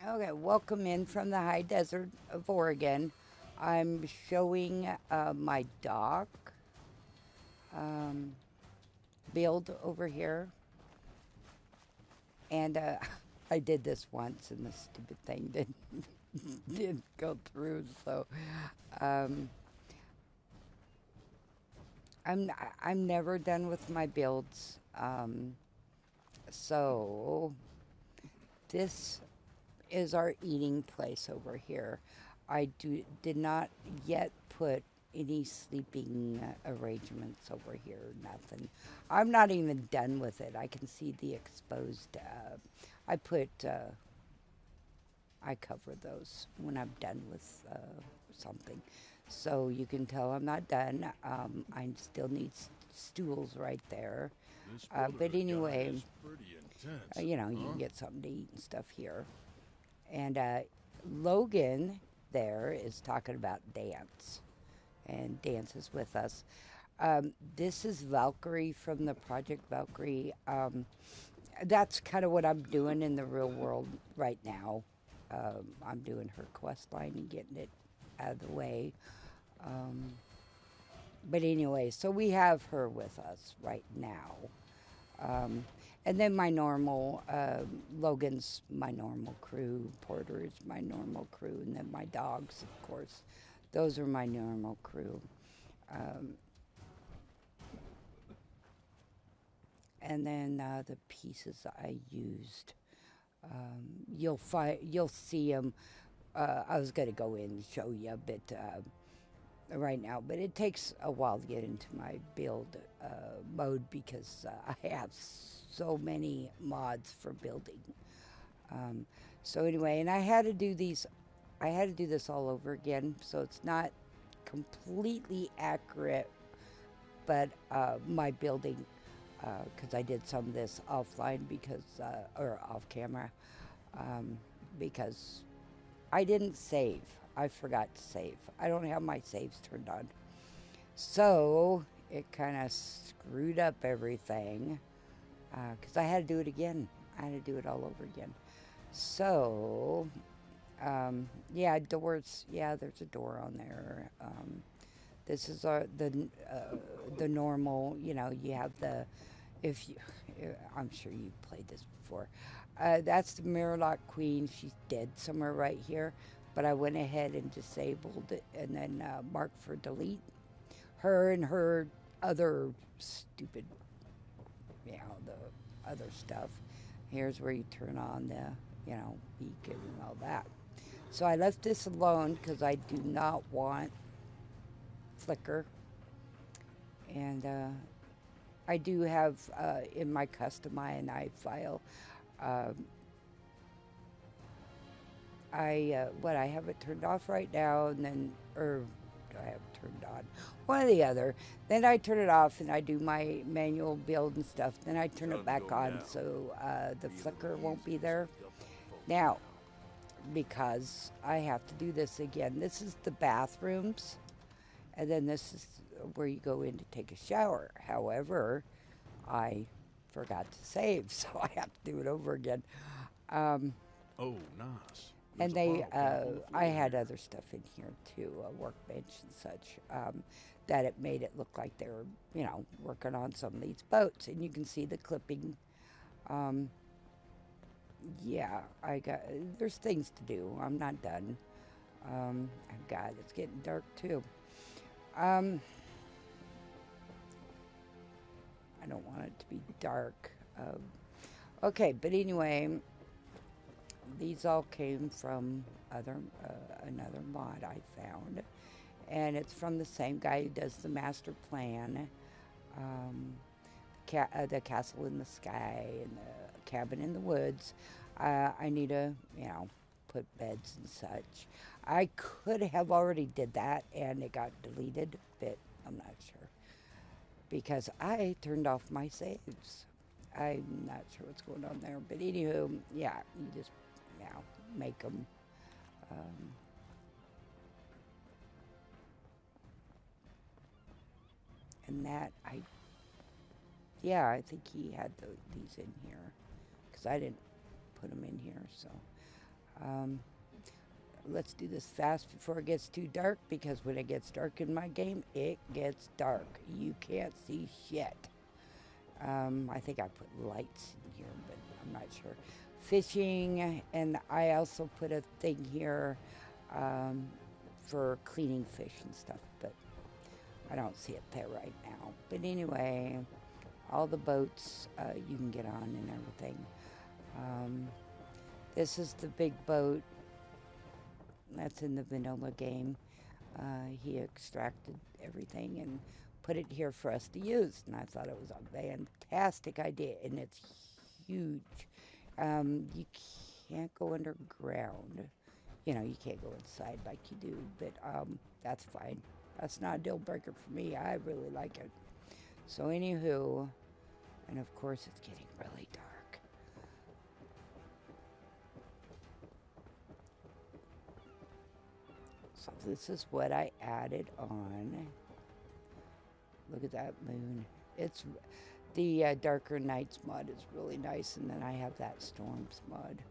Okay, welcome in from the high desert of Oregon. I'm showing my dock um, build over here. And I did this once, and the stupid thing didn't go through. So um, I'm never done with my builds. So this is our eating place over here. Did not yet put any sleeping arrangements over here. Nothing. I'm not even done with it. I can see the exposed. I put. I cover those when I'm done with something, so you can tell I'm not done. I still need stools right there. This But brotherhood guy anyway, is pretty intense, you huh? can get something to eat and stuff here. And Logan there is talking about dance, and dance is with us. This is Valkyrie from the Project Valkyrie. That's kind of what I'm doing in the real world right now. I'm doing her quest line and getting it out of the way. Um, but anyway, so we have her with us right now. Um, and then my normal, Logan's my normal crew, Porter is my normal crew, and then my dogs, of course. Those are my normal crew. Um, and then the pieces I used, you'll see them. I was going to go in and show you, but right now, but it takes a while to get into my build mode because I have so many mods for building. Um, so anyway, and I had to do these. I had to do this all over again, so it's not completely accurate, but my building, because I did some of this offline or off camera, um, because I didn't save. I forgot to save. I don't have my saves turned on. So it kind of screwed up everything because I had to do it again. I had to do it all over again. So, yeah, doors. Yeah, there's a door on there. This is the normal. You have the if you. I'm sure you played this before. That's the Mirrorlock Queen. She's dead somewhere right here, but I went ahead and disabled it and then marked for delete her and her other stupid, the other stuff. Here's where you turn on the, beacon and all that. So I left this alone because I do not want flicker. And I do have in my custom INI file, um, I have it turned off right now, and then or do I have it turned on? One or the other. Then I turn it off and I do my manual build and stuff. Then I turn it Time to back go on now. so the Feeling flicker won't be uneasy as there. I duck and focus Now, now. because I have to do this again, this is the bathrooms, and then this is where you go in to take a shower. However, I forgot to save, so I have to do it over again. Um, Oh, nice. There's and a they, bottle cap on the I floor had here. other stuff in here too, a workbench and such, that it made it look like they were, working on some of these boats. And you can see the clipping. Um, yeah, there's things to do. I'm not done. God, it's getting dark too. Um, I don't want it to be dark. Okay, but anyway, these all came from another mod I found, and it's from the same guy who does the master plan, um, the castle in the sky and the cabin in the woods. I need to, put beds and such. I could have already did that, and it got deleted, but I'm not sure because I turned off my saves. I'm not sure what's going on there, but anywho, yeah, you just make them. Um, and that yeah, I think he had these in here because I didn't put them in here. So Um, let's do this fast before it gets too dark, because when it gets dark in my game, it gets dark. You can't see shit. I think I put lights in here, but I'm not sure. Fishing, and I also put a thing here um, for cleaning fish and stuff, but I don't see it there right now. But anyway, all the boats you can get on and everything. This is the big boat that's in the vanilla game. He extracted everything and put it here for us to use, and I thought it was a fantastic idea, and it's huge. You can't go underground. You know, you can't go inside like you do, but that's fine. That's not a deal breaker for me. I really like it. So anywho, and of course it's getting really dark. So this is what I added on. Look at that moon. It's the Darker Nights mod is really nice, and then I have that Storms mod,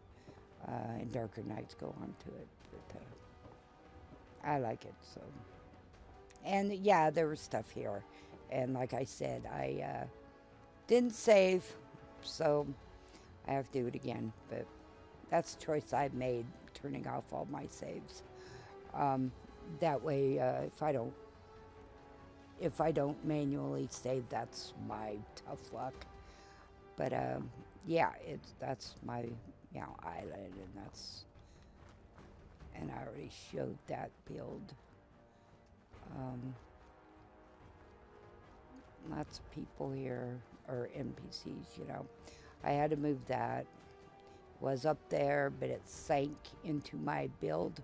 and Darker Nights go onto it. But I like it so. And yeah, there was stuff here, and like I said, I didn't save, so I have to do it again. But that's a choice I made, turning off all my saves. That way, if I don't manually save, that's my tough luck. But yeah, that's my island, and I already showed that build. Lots of people here, or NPCs, you know. I had to move that. Was up there, but it sank into my build,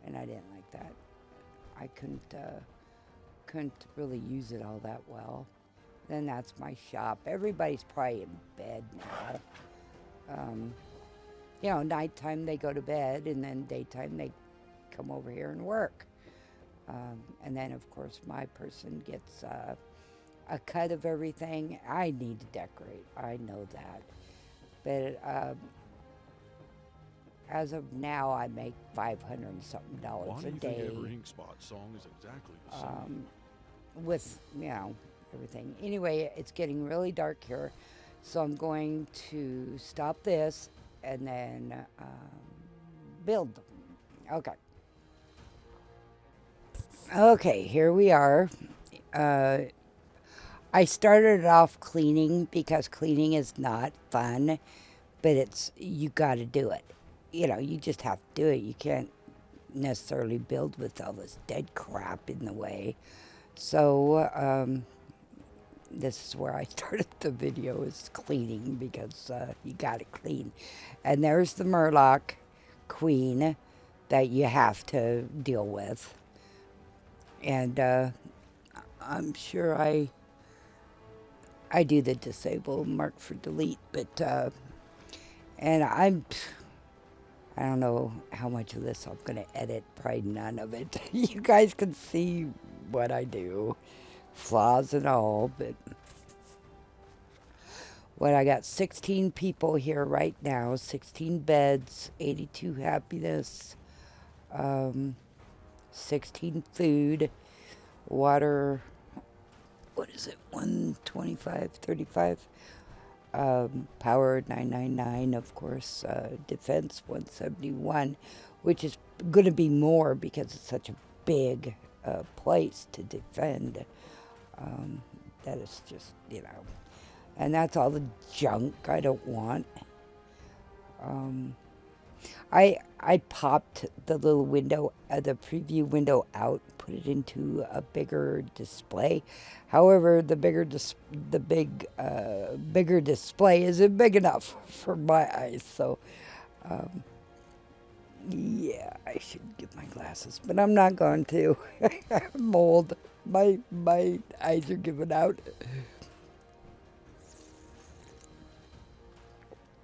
and I didn't like that. I couldn't really use it all that well. Then that's my shop. Everybody's probably in bed now. You know, nighttime they go to bed, and then daytime they come over here and work. And then, of course, my person gets a cut of everything. I need to decorate. I know that. But as of now, I make $500 and something Why do a you day. think every Inkspot song is exactly the same? With, you know, everything. Anyway, it's getting really dark here, so I'm going to stop this and then build them. Okay. Okay, here we are. I started off cleaning because cleaning is not fun, but you got to do it. You know, you just have to do it. You can't necessarily build with all this dead crap in the way. So this is where I started the video, is cleaning, because you got to clean. And there's the Murloc queen that you have to deal with. And I'm sure I do the disable mark for delete, but and I don't know how much of this I'm gonna edit. Probably none of it. You guys can see what I do, flaws and all. But what I got 16 people here right now, 16 beds, 82 happiness, 16 food, water. What is it? 125, 35. Power 999, of course. Defense 171, which is going to be more because it's such a big place to defend. That is just, you know. And that's all the junk I don't want. I popped the little window, the preview window out, put it into a bigger display. However, the bigger display isn't big enough for my eyes. So, yeah, I should get my glasses, but I'm not going to. I'm old. My eyes are giving out.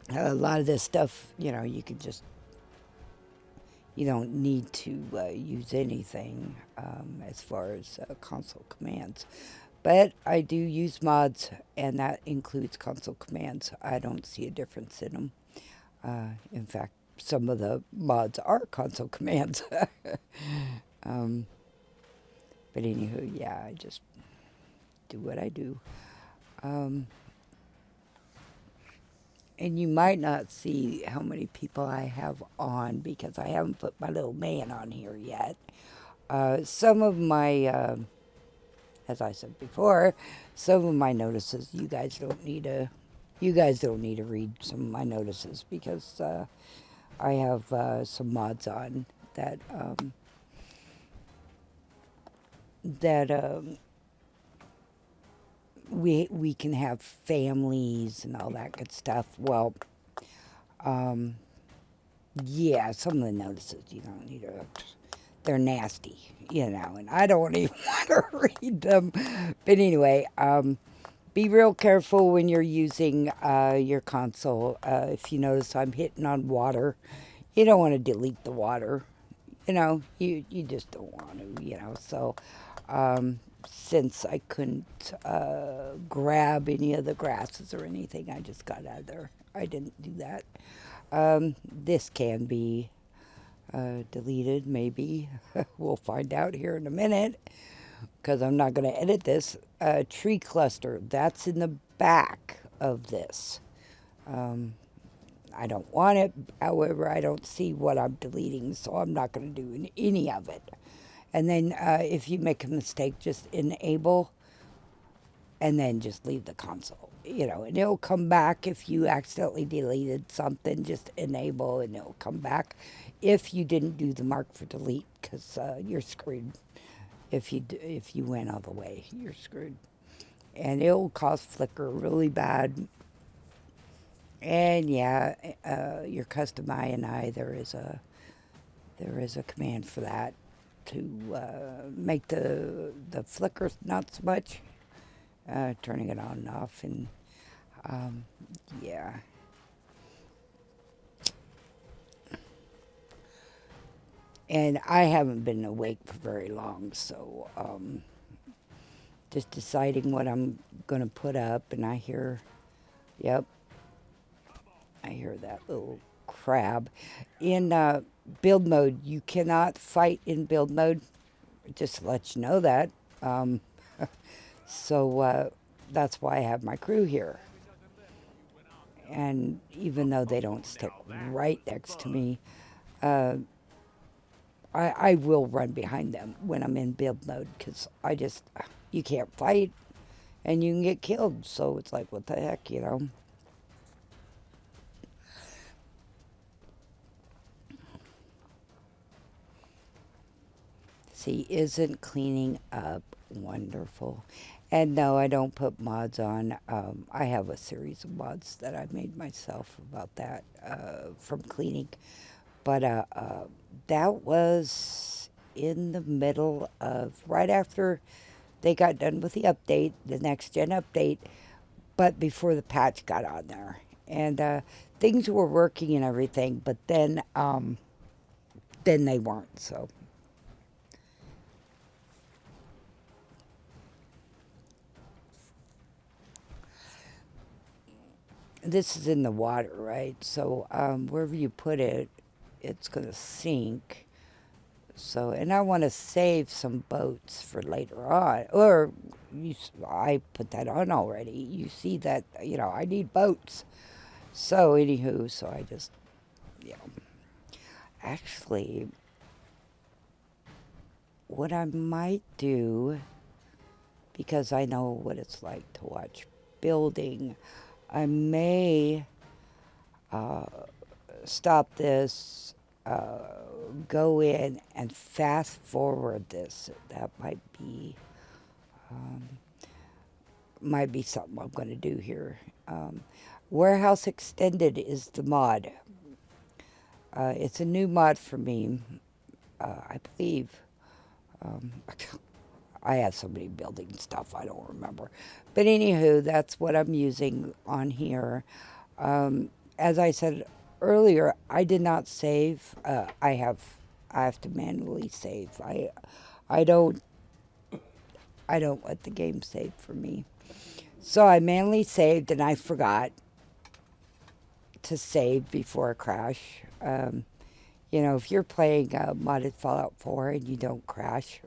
A lot of this stuff, you know, you don't need to use anything as far as console commands. But I do use mods, and that includes console commands. I don't see a difference in them. In fact, some of the mods are console commands. But anywho, yeah, I just do what I do. And you might not see how many people I have on because I haven't put my little man on here yet. Some of my, as I said before, some of my notices you guys don't need to read some of my notices because I have some mods on that we can have families and all that good stuff. Well, yeah, some of the notices you don't need to. They're nasty, and I don't even want to read them. But anyway, be real careful when you're using your console. If you notice I'm hitting on water, you don't want to delete the water. You just don't want to, So since I couldn't grab any of the grasses or anything, I just got out of there. I didn't do that. This can be deleted, maybe. We'll find out here in a minute because I'm not going to edit this. Tree cluster, that's in the back of this. I don't want it. However, I don't see what I'm deleting, so I'm not going to do any of it. And then if you make a mistake, just enable and then just leave the console. And it'll come back if you accidentally deleted something. Just enable and it'll come back if you didn't do the mark for delete, because you're screwed. If you went all the way, you're screwed. And it'll cause flicker really bad. And yeah, your custom INI, there is a command for that to make the flicker not so much, turning it on and off, and yeah. And I haven't been awake for very long, so just deciding what I'm going to put up, and I hear, yep, I hear that little crab. In build mode, you cannot fight in build mode, just to let you know that. So that's why I have my crew here. And even though they don't stick right next to me, I will run behind them when I'm in build mode, because you can't fight and you can get killed. So it's like, what the heck, See, isn't cleaning up wonderful? And no, I don't put mods on. I have a series of mods that I made myself about that from cleaning. But that was in the middle of, right after they got done with the update, the next gen update, but before the patch got on there. And things were working and everything, but then they weren't, so. This is in the water, right? So wherever you put it, it's going to sink. So, and I want to save some boats for later on. Or I put that on already. You see that, I need boats. So, anywho, so I just, Actually, what I might do, because I know what it's like to watch building, I may stop this, go in and fast forward this. That might be something I'm going to do here. Warehouse Extended is the mod. It's a new mod for me, I believe. I have so many building stuff, I don't remember. But anywho, that's what I'm using on here. As I said earlier, I did not save. I have to manually save. I don't let the game save for me. So I manually saved, and I forgot to save before a crash. You know, if you're playing modded Fallout 4 and you don't crash,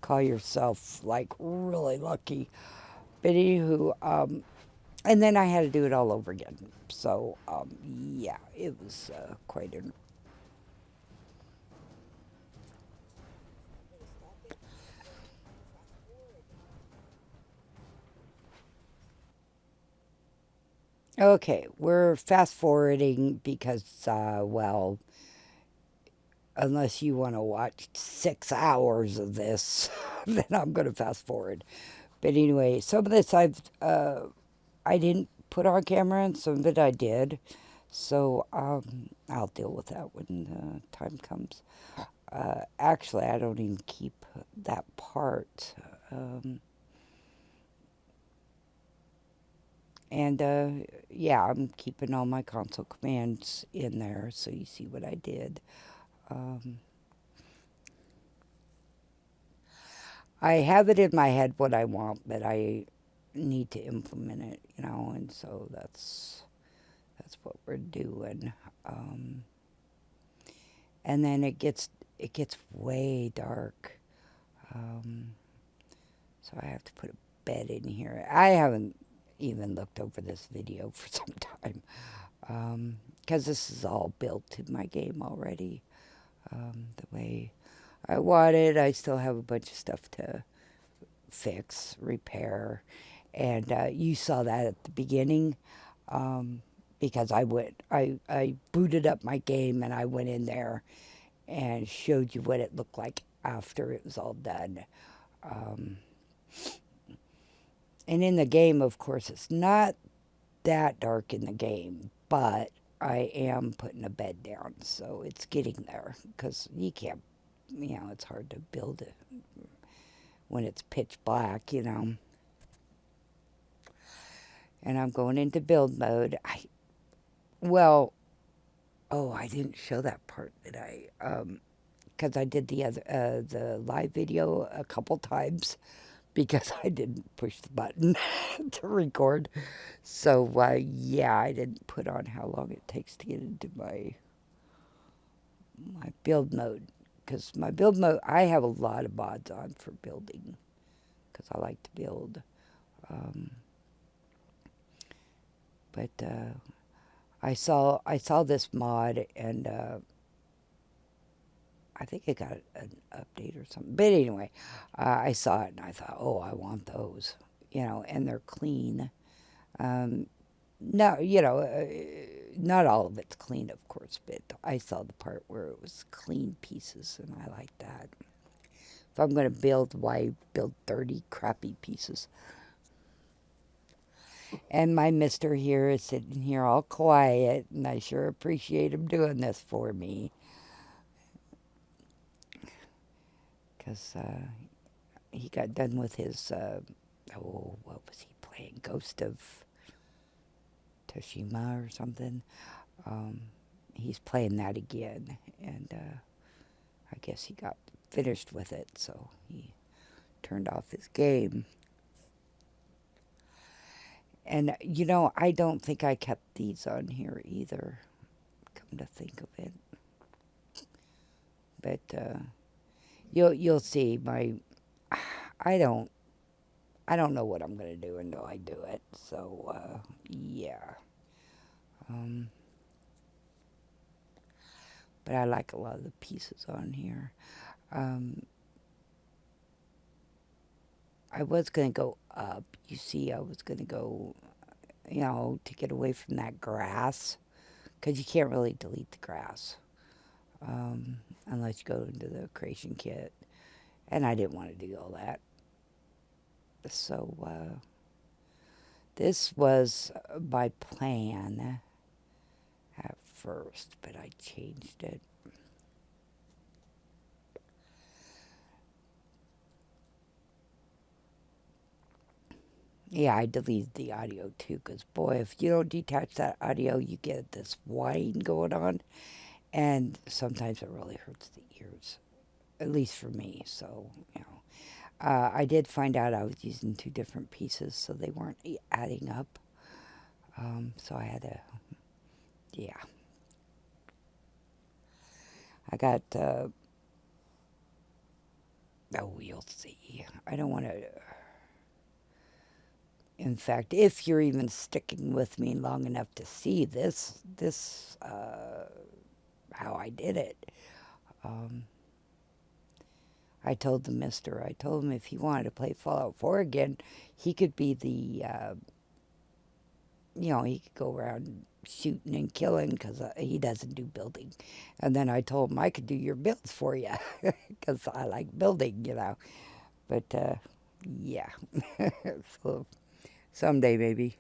call yourself like really lucky. But anywho, and then I had to do it all over again. So yeah, it was quite an. Okay, we're fast forwarding because, well, unless you want to watch 6 hours of this, then I'm going to fast forward. But anyway, some of this I didn't put on camera, and some of it I did. So I'll deal with that when the time comes. Actually, I don't even keep that part. And yeah, I'm keeping all my console commands in there so you see what I did. Um, I have it in my head what I want, but I need to implement it, you know, and so that's what we're doing. Um, and then it gets way dark, um, so I have to put a bed in here. I haven't even looked over this video for some time because this is all built in my game already the way I want it. I still have a bunch of stuff to fix, repair, and you saw that at the beginning because I booted up my game and I went in there and showed you what it looked like after it was all done. Um, and in the game, of course, it's not that dark in the game, but I am putting a bed down, so it's getting there because you can't, you know, it's hard to build it when it's pitch black, you know. And I'm going into build mode. Well, oh, I didn't show that part, did I? Because I did the live video a couple times because I didn't push the button to record. So yeah, I didn't put on how long it takes to get into my build mode. Because my build mode, I have a lot of mods on for building because I like to build. Um, but I saw this mod and I think it got an update or something. But anyway, I saw it and I thought, oh, I want those, you know, and they're clean. No, you know, not all of it's clean, of course, but I saw the part where it was clean pieces, and I like that. If I'm going to build, why build 30 crappy pieces? And my mister here is sitting here all quiet, and I sure appreciate him doing this for me. Because he got done with his, oh, what was he playing? Ghost of Tsushima or something. He's playing that again, and I guess he got finished with it, so he turned off his game. And, you know, I don't think I kept these on here either, come to think of it. But you'll see I don't know what I'm going to do until I do it. So, yeah. But I like a lot of the pieces on here. I was going to go up. You see, I was going to go, you know, to get away from that grass. Because you can't really delete the grass. Unless you go into the creation kit. And I didn't want to do all that. So, this was my plan at first, but I changed it. Yeah, I deleted the audio too, because boy, if you don't detach that audio, you get this whine going on, and sometimes it really hurts the ears, at least for me, so, you know. I did find out I was using 2 different pieces, so they weren't adding up, so I had to, yeah. I got, oh, you'll see. I don't want to. In fact, if you're even sticking with me long enough to see how I did it, I told the mister, I told him if he wanted to play Fallout 4 again, he could be the, he could go around shooting and killing because he doesn't do building. And then I told him I could do your builds for you because I like building, But, yeah. So someday, maybe.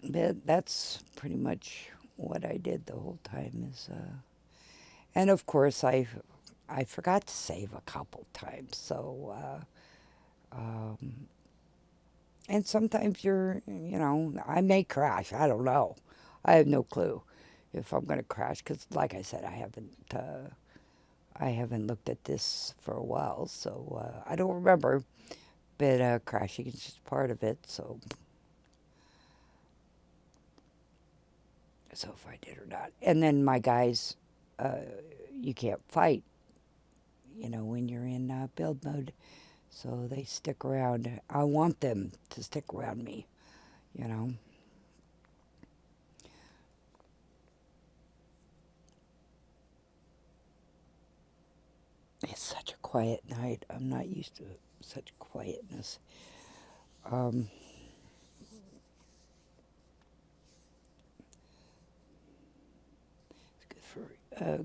But that's pretty much what I did the whole time and of course I forgot to save a couple times. So and sometimes I may crash. I don't know. I have no clue if I'm going to crash because, like I said, I haven't looked at this for a while, so I don't remember. But crashing is just part of it. So if I did or not. And then my guys, you can't fight, when you're in build mode. So they stick around. I want them to stick around me, It's such a quiet night. I'm not used to such quietness.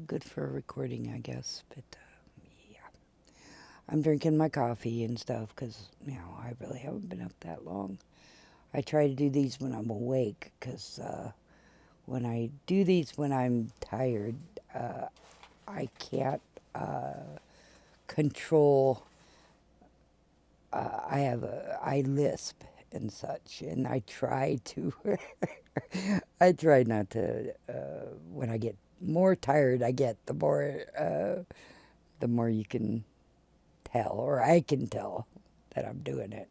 Good for recording, I guess. But yeah, I'm drinking my coffee and stuff because I really haven't been up that long. I try to do these when I'm awake because when I do these when I'm tired, I can't control. I lisp and such, and I try to. I try not to. When I get more tired, I get the more you can tell, or I can tell that I'm doing it.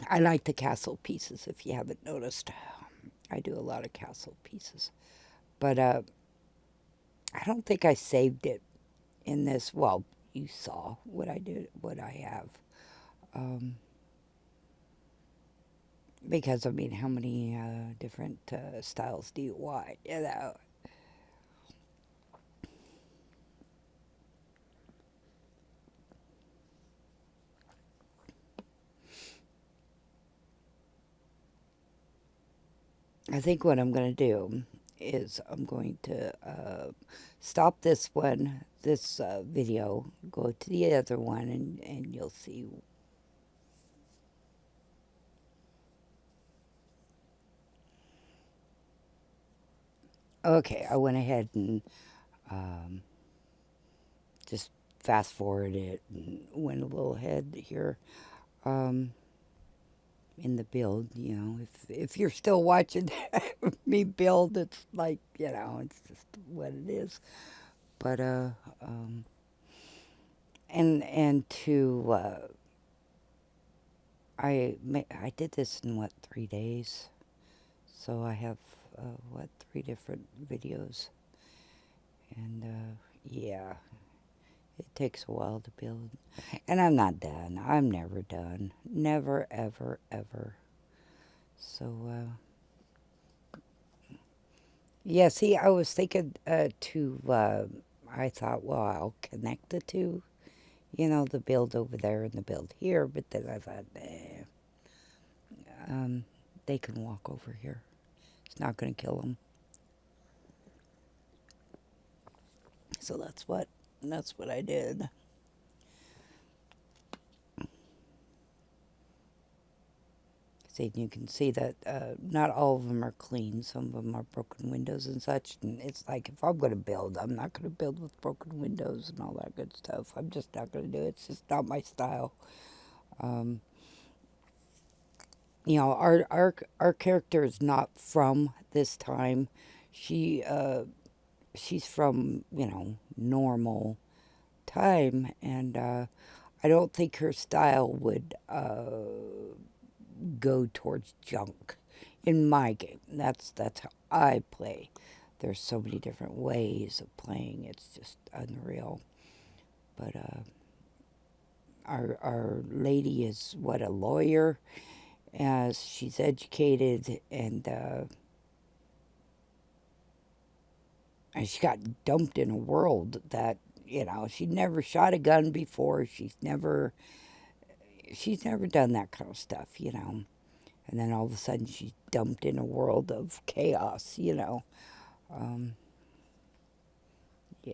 I like the castle pieces. If you haven't noticed, I do a lot of castle pieces, but I don't think I saved it in this. Well, you saw what I did, what I have. Because, how many different styles do you want? I think what I'm going to do is I'm going to stop this video, go to the other one, and you'll see. Okay, I went ahead and just fast forward it and went a little ahead here in the build. If you're still watching me build, it's like, it's just what it is. But and to I did this in 3 days, so I have 3 different videos, and yeah, it takes a while to build, and I'm not done. I'm never done, never, ever, ever. So yeah, see, I was thinking I thought, well, I'll connect the two, the build over there and the build here, but then I thought, they can walk over here. It's not going to kill them. So that's what I did. See, you can see that not all of them are clean. Some of them are broken windows and such. And it's like, if I'm going to build, I'm not going to build with broken windows and all that good stuff. I'm just not going to do it. It's just not my style. Our character is not from this time. She's from, normal time, and I don't think her style would go towards junk in my game. That's how I play. There's so many different ways of playing. It's just unreal. But our lady is what, a lawyer, as she's educated, and she got dumped in a world that, she'd never shot a gun before. She's never done that kind of stuff. And then all of a sudden she's dumped in a world of chaos. Um, yeah.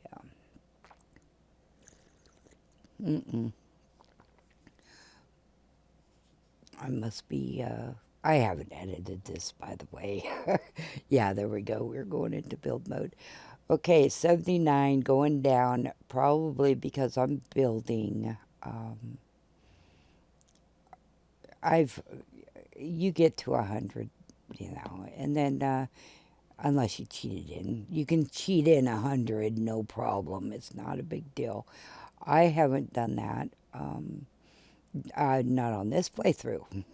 Mm-mm. I must be, I haven't edited this, by the way. Yeah, there we go. We're going into build mode. Okay, 79 going down, probably because I'm building. I've You get to 100, and then unless you cheated in, you can cheat in 100, no problem. It's not a big deal. I haven't done that. Not on this playthrough.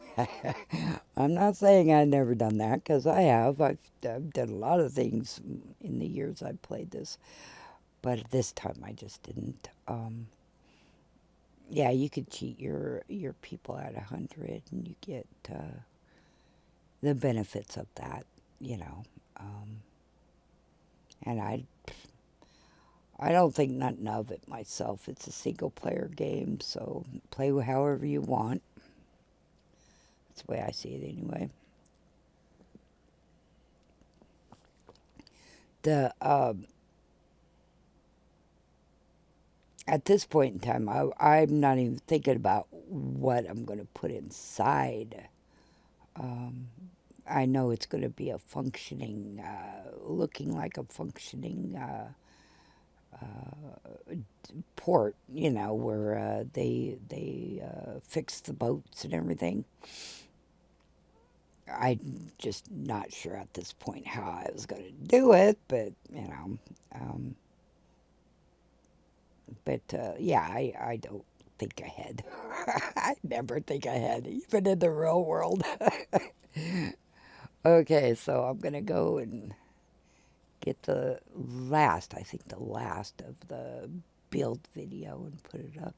I'm not saying I've never done that, because I have. I've done a lot of things in the years I've played this, but this time I just didn't. Yeah, you could cheat your people at 100, and you get the benefits of that, you know. Um, and I don't think nothing of it myself. It's a single player game, so play however you want. That's the way I see it anyway. The At this point in time, I'm not even thinking about what I'm going to put inside. Um, I know it's going to be a functioning, looking like a functioning port, where they fix the boats and everything. I'm just not sure at this point how I was going to do it, but um, yeah, I don't think ahead. I never think ahead, even in the real world. Okay, so I'm gonna go and get I think the last of the build video and put it up.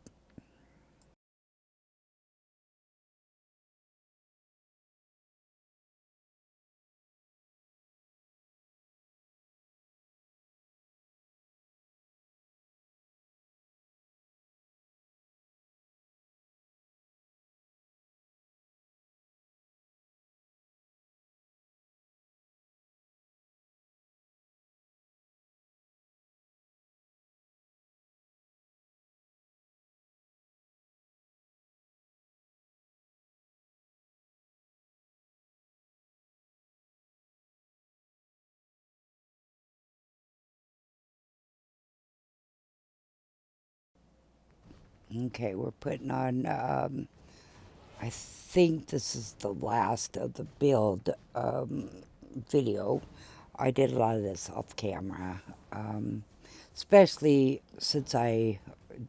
Okay, we're putting on, I think this is the last of the build video. I did a lot of this off camera, especially since I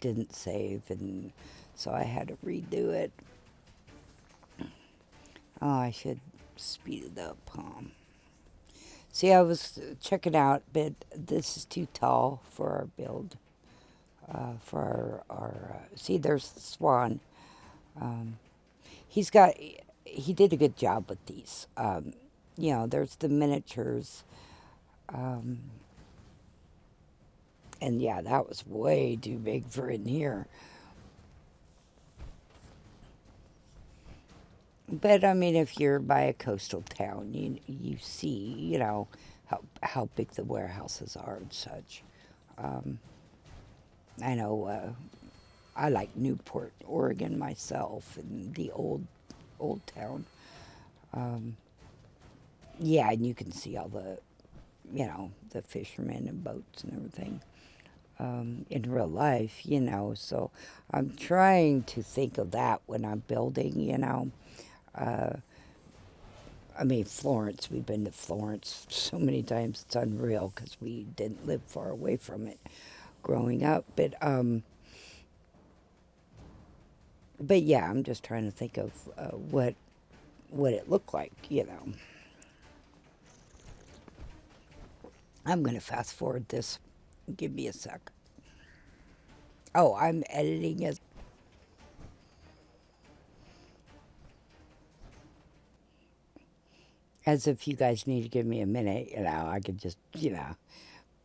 didn't save, and so I had to redo it. Oh, I should speed it up, See, I was checking out, but this is too tall for our build. For our see, there's the swan. Um, he did a good job with these. There's the miniatures. Um, and yeah, that was way too big for in here. But I mean, if you're by a coastal town, you see, how big the warehouses are and such. Um, I know I like Newport, Oregon myself, and the old town. Um, yeah, and you can see all the fishermen and boats and everything in real life. So I'm trying to think of that when I'm building. Uh, I mean, Florence, we've been to Florence so many times, it's unreal because we didn't live far away from it growing up. But But yeah, I'm just trying to think of what it looked like, you know. I'm going to fast forward this. Give me a sec. Oh, I'm editing as if you guys need to give me a minute, you know. I could just, you know,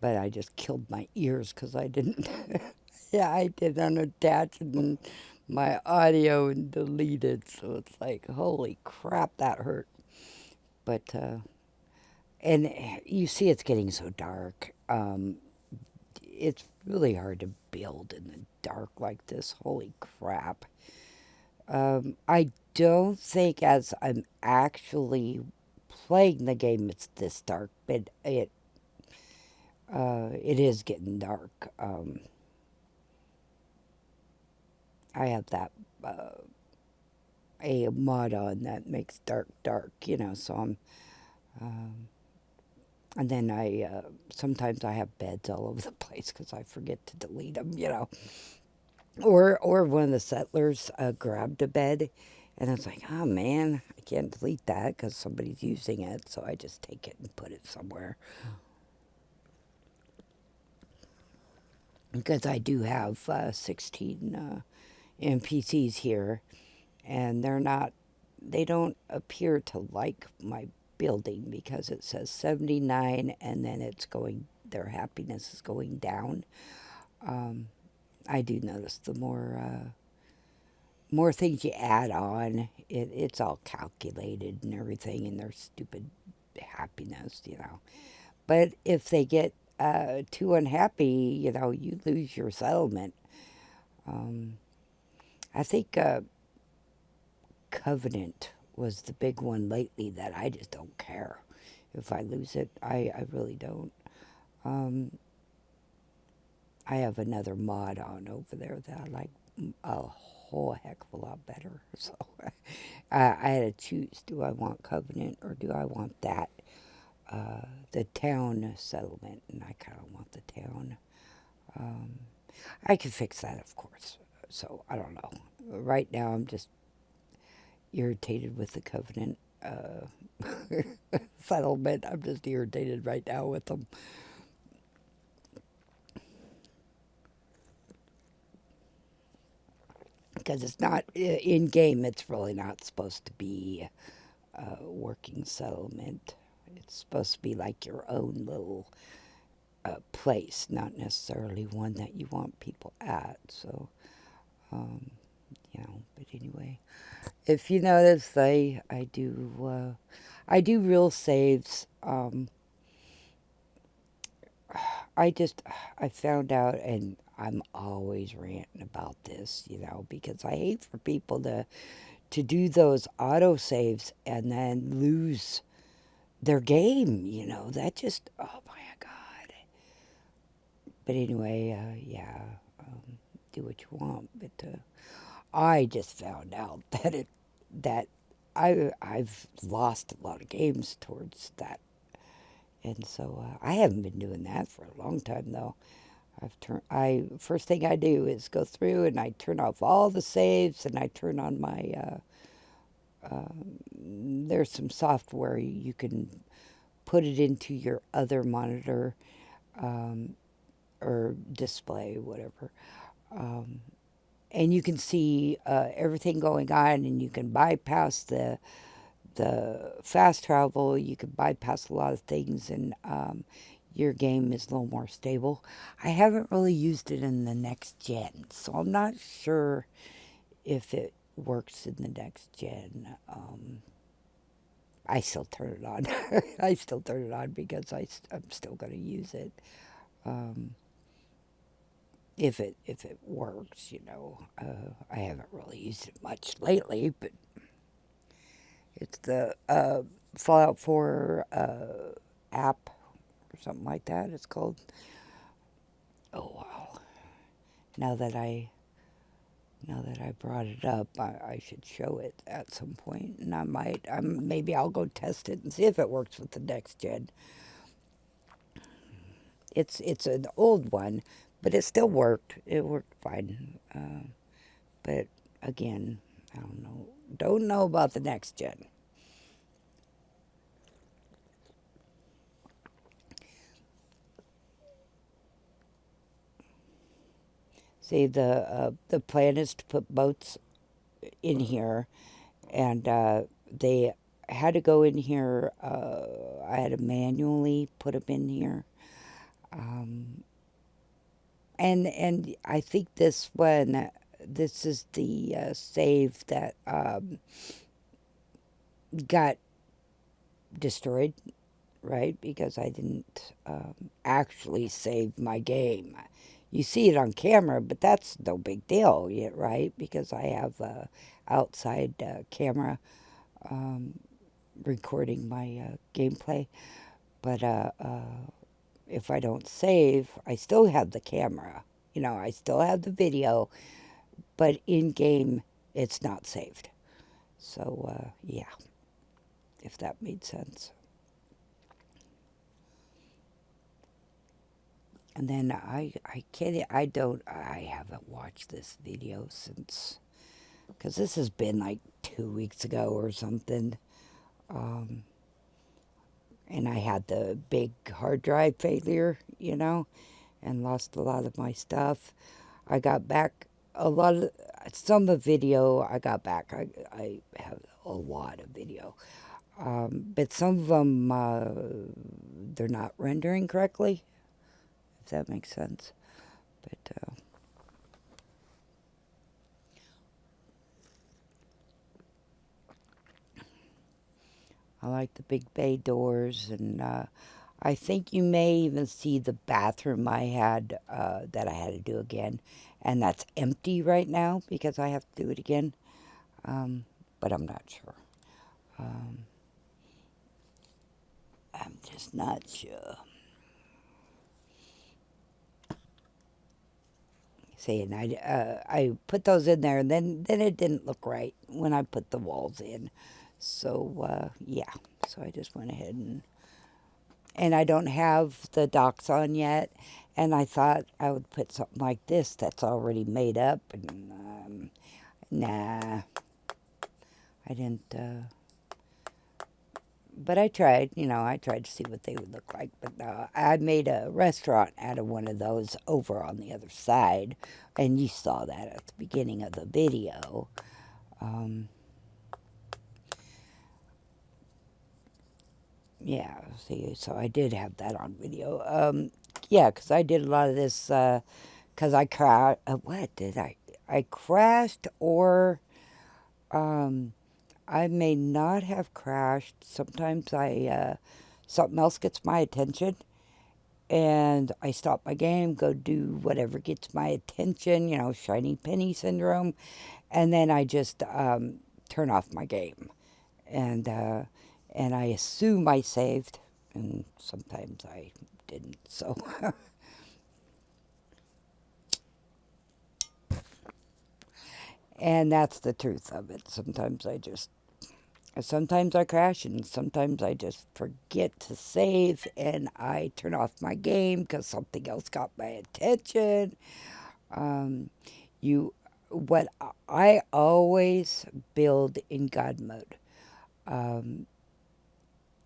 but I just killed my ears because I didn't. Yeah, I did unattach and my audio and deleted, so it's like, holy crap, that hurt. But and you see, it's getting so dark. It's really hard to build in the dark like this. Holy crap. I don't think as I'm actually playing the game it's this dark, but it is getting dark. I have that a mod on that makes dark, you know. So I'm, and then sometimes I have beds all over the place because I forget to delete them, you know. Or one of the settlers grabbed a bed, and I was like, oh man, I can't delete that because somebody's using it. So I just take it and put it somewhere. Because I do have 16 NPCs here, and they don't appear to like my building because it says 79 and then their happiness is going down. I do notice the more things you add on, it's all calculated and everything, and their stupid happiness, you know. But if they get too unhappy, you know, you lose your settlement. I think Covenant was the big one lately that I just don't care. If I lose it, I really don't. I have another mod on over there that I like a whole heck of a lot better. So I had to choose, do I want Covenant or do I want that, the town settlement? And I kind of want the town. I can fix that, of course. So I don't know. Right now I'm just irritated with the Covenant settlement. I'm just irritated right now with them. Because it's not in game, it's really not supposed to be a working settlement. It's supposed to be like your own little place, not necessarily one that you want people at. So, you know, but anyway, if you notice, I do real saves. I found out, and I'm always ranting about this, you know, because I hate for people to do those auto saves and then lose their game, you know. That just, oh my God. But anyway, yeah, do what you want. But I just found out that I've lost a lot of games towards that, and so I haven't been doing that for a long time though. First thing I do is go through and I turn off all the saves and I turn on my there's some software you can put it into your other monitor or display, whatever. And you can see everything going on, and you can bypass the fast travel. You can bypass a lot of things, and your game is a little more stable. I haven't really used it in the next gen, so I'm not sure if it works in the next gen. I still turn it on. I still turn it on because I'm still going to use it. If it works, you know. I haven't really used it much lately, but it's the Fallout 4 app or something like that. It's called. Oh wow! Now that I brought it up, I should show it at some point, and maybe I'll go test it and see if it works with the next gen. It's an old one, but it still worked. It worked fine. But again, I don't know about the next gen. See, the plan is to put boats in here, and they had to go in here. I had to manually put them in here, and I think this one, this is the save that got destroyed, right? Because I didn't actually save my game. You see it on camera, but that's no big deal yet, right? Because I have a outside camera recording my gameplay. But if I don't save, I still have the camera. I still have the video, but in game, it's not saved. So, yeah, if that made sense. And then I haven't watched this video since, because this has been like 2 weeks ago or something. And I had the big hard drive failure, and lost a lot of my stuff. I got back some of the video I got back. I have a lot of video. But some of them, they're not rendering correctly, if that makes sense. But I like the big bay doors, and I think you may even see the bathroom I had that I had to do again, and that's empty right now because I have to do it again, but I'm not sure. I'm just not sure. See, and I put those in there, and then it didn't look right when I put the walls in. So, yeah. So I just went ahead and I don't have the docks on yet. And I thought I would put something like this that's already made up. And, nah. I didn't, but I tried, I tried to see what they would look like. But I made a restaurant out of one of those over on the other side. And you saw that at the beginning of the video. Yeah, see, so I did have that on video. Yeah, because I did a lot of this, because I crashed. What did I? I crashed, or I may not have crashed. Sometimes something else gets my attention, and I stop my game, go do whatever gets my attention, shiny penny syndrome, and then I just turn off my game. And I assume I saved, and sometimes I didn't, so. And that's the truth of it. Sometimes I crash, and sometimes I just forget to save, and I turn off my game because something else got my attention. What I always build in God mode.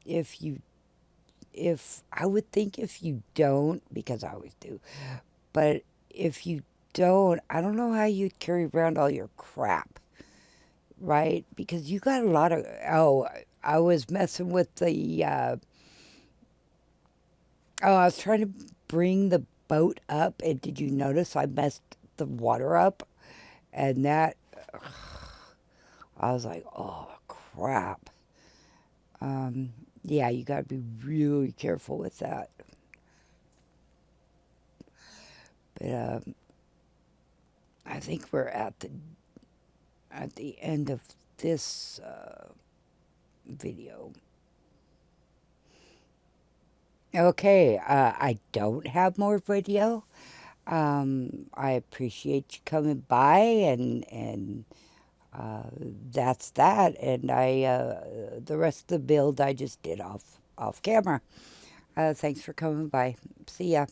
If I would think if you don't, because I always do, but if you don't, I don't know how you'd carry around all your crap, right? Because you got a lot of, I was messing with I was trying to bring the boat up, and did you notice I messed the water up? And that, I was like, oh, crap. Yeah, you got to be really careful with that. But I think we're at the end of this video. Okay, I don't have more video. I appreciate you coming by, and that's that. And the rest of the build I just did off camera. Thanks for coming by. See ya.